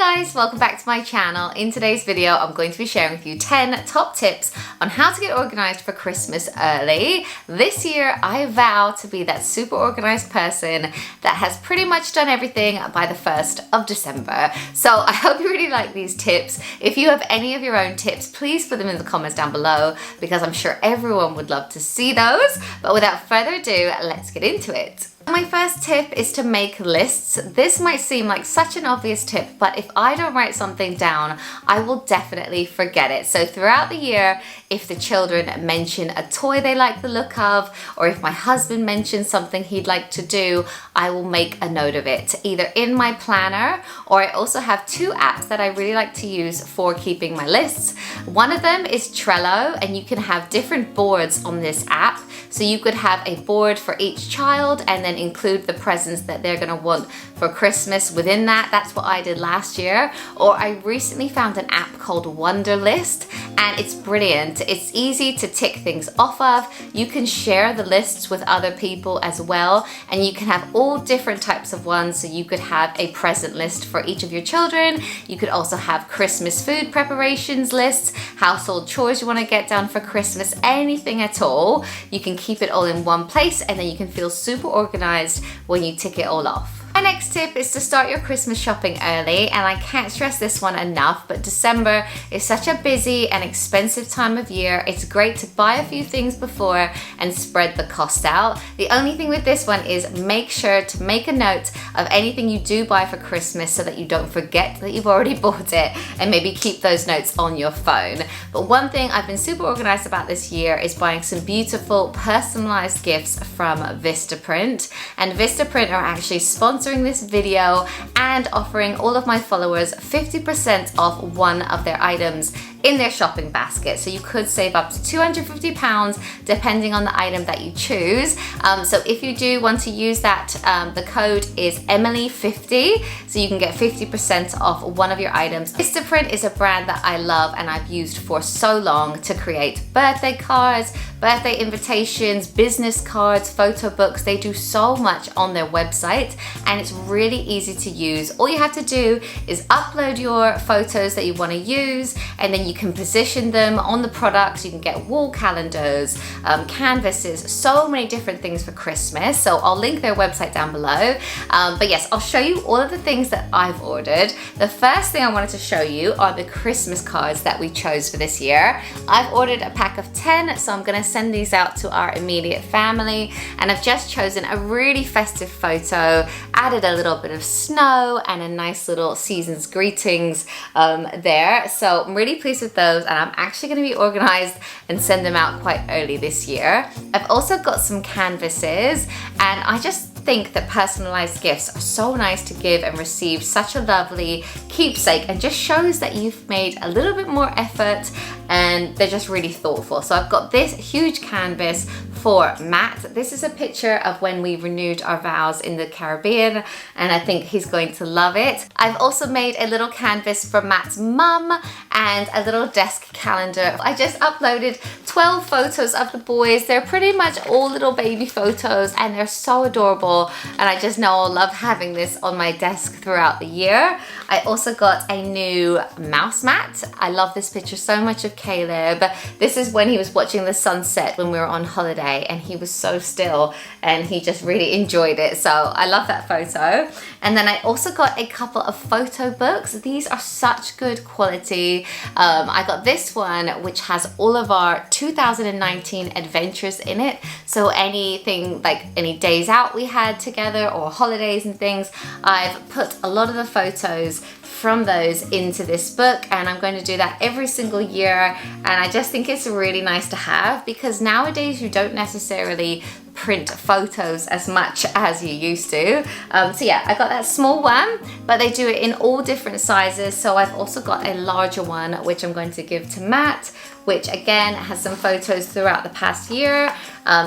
Hi guys, welcome back to my channel. In today's video, I'm going to be sharing with you 10 top tips on how to get organized for Christmas early. This year, I vow to be that super organized person that has pretty much done everything by the 1st of December. So I hope you really like these tips. If you have any of your own tips, please put them in the comments down below because I'm sure everyone would love to see those. But without further ado, let's get into it. My first tip is to make lists. This might seem like such an obvious tip, but if I don't write something down, I will definitely forget it. So throughout the year, if the children mention a toy they like the look of, or if my husband mentions something he'd like to do, I will make a note of it, either in my planner, or I also have two apps that I really like to use for keeping my lists. One of them is Trello, and you can have different boards on this app. So you could have a board for each child and then include the presents that they're gonna want for Christmas within that. That's what I did last year. Or I recently found an app called Wonderlist, and it's brilliant. It's easy to tick things off of. You can share the lists with other people as well, and you can have all different types of ones. So you could have a present list for each of your children. You could also have Christmas food preparations lists, household chores you wanna get done for Christmas, anything at all. You can keep it all in one place, and then you can feel super organized when you tick it all off. My next tip is to start your Christmas shopping early, and I can't stress this one enough, but December is such a busy and expensive time of year. It's great to buy a few things before and spread the cost out. The only thing with this one is make sure to make a note of anything you do buy for Christmas so that you don't forget that you've already bought it, and maybe keep those notes on your phone. But one thing I've been super organized about this year is buying some beautiful personalized gifts from Vistaprint, and Vistaprint are actually sponsoring this video and offering all of my followers 50% off one of their items in their shopping basket. So you could save up to £250 depending on the item that you choose. So if you do want to use that, the code is Emily50, so you can get 50% off one of your items. Vistaprint is a brand that I love and I've used for so long to create birthday cards, birthday invitations, business cards, photo books. They do so much on their website, and it's really easy to use. All you have to do is upload your photos that you want to use, and then you can position them on the products. You can get wall calendars, canvases, so many different things for Christmas. So I'll link their website down below. But yes, I'll show you all of the things that I've ordered. The first thing I wanted to show you are the Christmas cards that we chose for this year. I've ordered a pack of 10, so I'm gonna send these out to our immediate family, and I've just chosen a really festive photo, added a little bit of snow and a nice little season's greetings there. So I'm really pleased with those, and I'm actually going to be organized and send them out quite early this year. I've also got some canvases, and I just think that personalized gifts are so nice to give and receive. Such a lovely keepsake, and just shows that you've made a little bit more effort, and they're just really thoughtful. So I've got this huge canvas for Matt. This is a picture of when we renewed our vows in the Caribbean, and I think he's going to love it. I've also made a little canvas for Matt's mum and a little desk calendar. I just uploaded 12 photos of the boys. They're pretty much all little baby photos, and they're so adorable, and I just know I'll love having this on my desk throughout the year. I also got a new mouse mat. I love this picture so much of Caleb. This is when he was watching the sunset when we were on holiday, and he was so still and he just really enjoyed it. So I love that photo. And then I also got a couple of photo books. These are such good quality. I got this one which has all of our 2019 adventures in it. So anything like any days out we had together or holidays and things, I've put a lot of the photos from those into this book, and I'm going to do that every single year. And I just think it's really nice to have, because nowadays you don't necessarily print photos as much as you used to. So yeah, I got that small one, but they do it in all different sizes. So I've also got a larger one which I'm going to give to Matt, which again has some photos throughout the past year,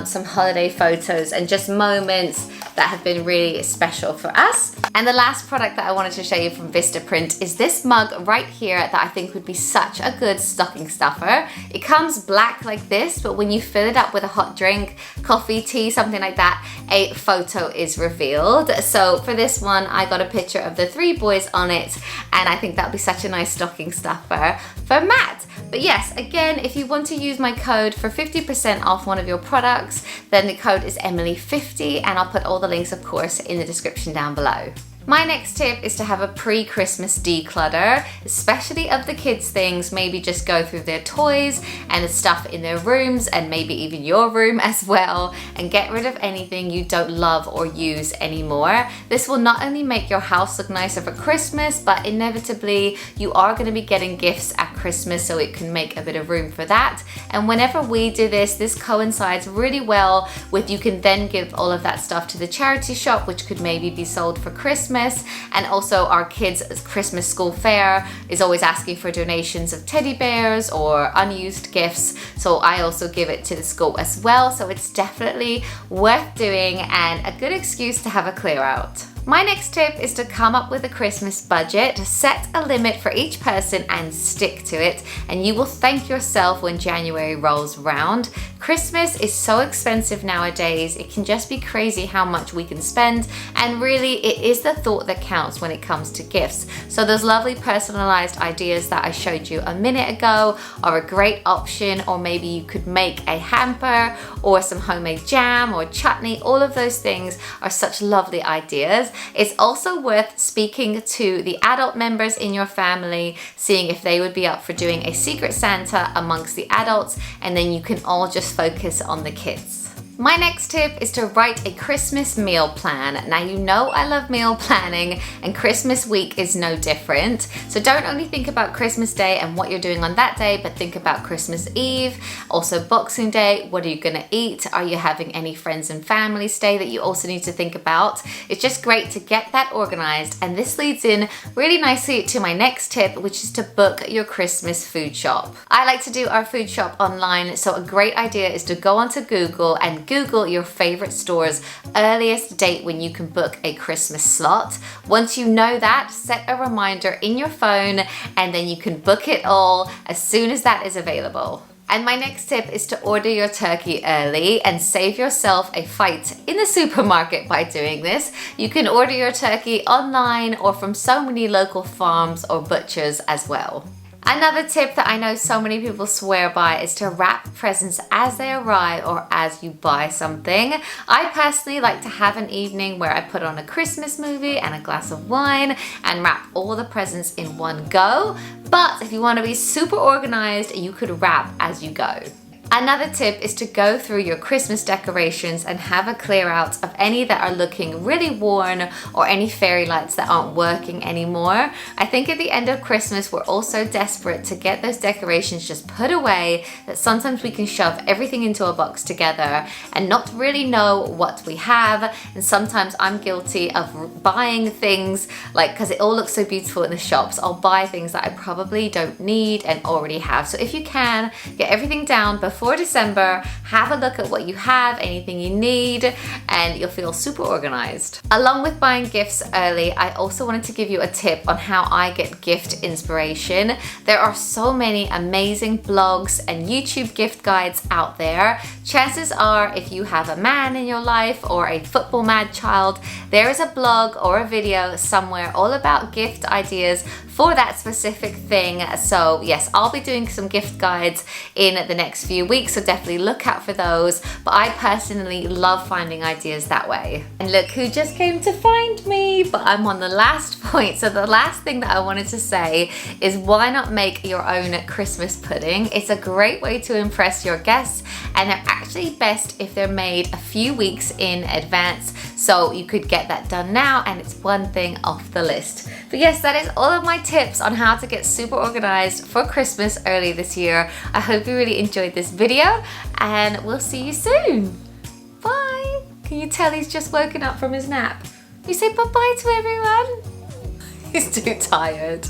some holiday photos and just moments that have been really special for us. And the last product that I wanted to show you from Vistaprint is this mug right here that I think would be such a good stocking stuffer. It comes black like this, but when you fill it up with a hot drink, coffee, tea, something like that, a photo is revealed. So for this one, I got a picture of the 3 boys on it, and I think that would be such a nice stocking stuffer for Matt. But yes, again, if you want to use my code for 50% off one of your products, then the code is Emily50, and I'll put all the links, of course, in the description down below. My next tip is to have a pre-Christmas declutter, especially of the kids' things. Maybe just go through their toys and the stuff in their rooms, and maybe even your room as well, and get rid of anything you don't love or use anymore. This will not only make your house look nicer for Christmas, but inevitably you are going to be getting gifts at Christmas, so it can make a bit of room for that. And whenever we do this, this coincides really well with you can then give all of that stuff to the charity shop, which could maybe be sold for Christmas. And also our kids' Christmas school fair is always asking for donations of teddy bears or unused gifts, so I also give it to the school as well. So it's definitely worth doing and a good excuse to have a clear out. My next tip is to come up with a Christmas budget, set a limit for each person and stick to it, and you will thank yourself when January rolls round. Christmas is so expensive nowadays, it can just be crazy how much we can spend, and really it is the thought that counts when it comes to gifts. So those lovely personalized ideas that I showed you a minute ago are a great option, or maybe you could make a hamper or some homemade jam or chutney. All of those things are such lovely ideas. It's also worth speaking to the adult members in your family, seeing if they would be up for doing a Secret Santa amongst the adults, and then you can all just focus on the kids. My next tip is to write a Christmas meal plan. Now, you know I love meal planning, and Christmas week is no different. So don't only think about Christmas Day and what you're doing on that day, but think about Christmas Eve, also Boxing Day. What are you gonna eat? Are you having any friends and family stay that you also need to think about? It's just great to get that organized, and this leads in really nicely to my next tip, which is to book your Christmas food shop. I like to do our food shop online, so a great idea is to go onto Google and Google your favorite store's earliest date when you can book a Christmas slot. Once you know that, set a reminder in your phone, and then you can book it all as soon as that is available. And my next tip is to order your turkey early and save yourself a fight in the supermarket by doing this. You can order your turkey online or from so many local farms or butchers as well. Another tip that I know so many people swear by is to wrap presents as they arrive or as you buy something. I personally like to have an evening where I put on a Christmas movie and a glass of wine and wrap all the presents in one go. But if you want to be super organized, you could wrap as you go. Another tip is to go through your Christmas decorations and have a clear out of any that are looking really worn or any fairy lights that aren't working anymore. I think at the end of Christmas, we're all so desperate to get those decorations just put away that sometimes we can shove everything into a box together and not really know what we have. And sometimes I'm guilty of buying things because it all looks so beautiful in the shops. I'll buy things that I probably don't need and already have. So if you can, get everything down before December, have a look at what you have, anything you need, and you'll feel super organized. Along with buying gifts early, I also wanted to give you a tip on how I get gift inspiration. There are so many amazing blogs and YouTube gift guides out there. Chances are, if you have a man in your life or a football mad child, there is a blog or a video somewhere all about gift ideas for that specific thing. So yes, I'll be doing some gift guides in the next few weeks, so definitely look out for those. But I personally love finding ideas that way. And look who just came to find me, but I'm on the last point. So the last thing that I wanted to say is, why not make your own Christmas pudding? It's a great way to impress your guests, and they're actually best if they're made a few weeks in advance. So you could get that done now, and it's one thing off the list. But yes, that is all of my tips on how to get super organized for Christmas early this year. I hope you really enjoyed this video, and we'll see you soon. Bye. Can you tell he's just woken up from his nap? You say bye-bye to everyone? He's too tired.